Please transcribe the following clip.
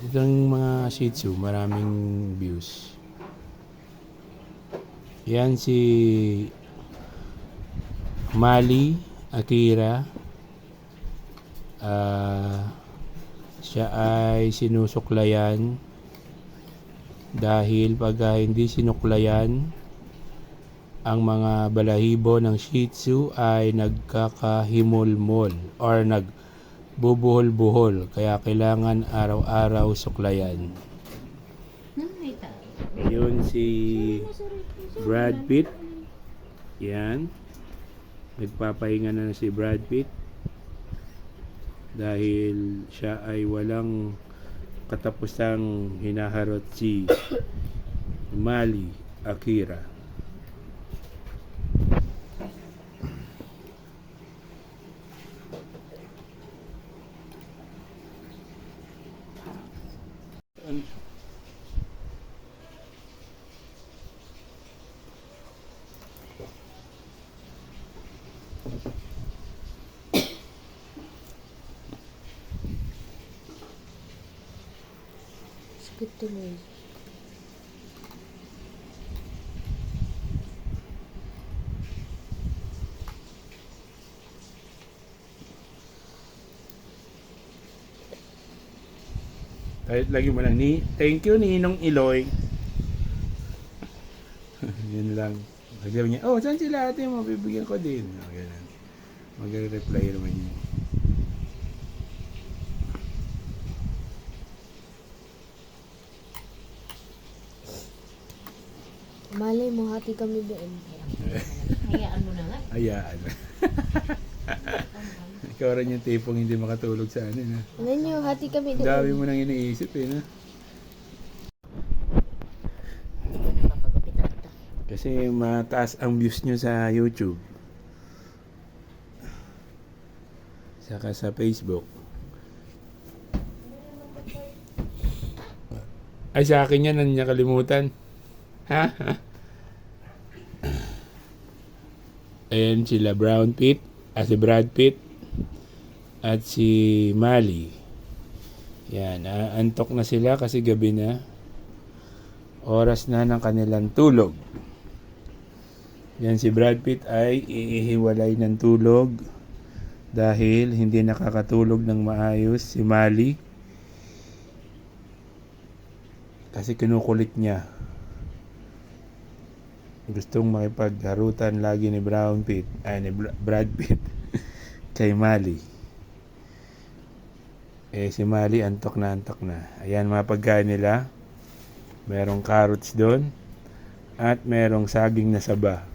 Itong mga Shih Tzu, maraming views. Yan si Mali Akira. Siya ay sinusuklayan dahil pag hindi sinuklayan ang mga balahibo ng Shih Tzu ay nagkakahimol-mol or nagbubuhol-buhol, kaya kailangan araw-araw suklayan. Ayun si Brad Pitt. Yan, nagpapahinga na si Brad Pitt dahil siya ay walang katapusang hinaharot si Mali Akira. Sakit tuloy. Kahit lagi mo lang thank you Ninong Iloy. Yun lang. Sabi niya, oh, saan sila ate mo? Bibigyan ko din. Ganun. Mag-reply naman niya. Malay mo, hati kami doon. Hayaan mo na nga. Hayaan. Ikaw rin yung tipong hindi makatulog sa ano. Na. Ano nyo, hati kami doon. Dami mo nang iniisip na. Kasi mataas ang views nyo sa YouTube. Saka sa Facebook. Ay, sa akin yan, hindi niya kalimutan. Ha? Ayan sila Brown Pitt, si Brad Pitt, at si Mali. Yan, antok na sila kasi gabi na. Oras na ng kanilang tulog. Yan si Brad Pitt ay ihiwalay ng tulog dahil hindi nakakatulog ng maayos si Mali. Kasi kinukulit niya. Gustong makipagharutan lagi ni Brad Pitt kay Mali. Si Mali antok na. Ayan mga pagkain nila. Merong carrots doon at merong saging na saba.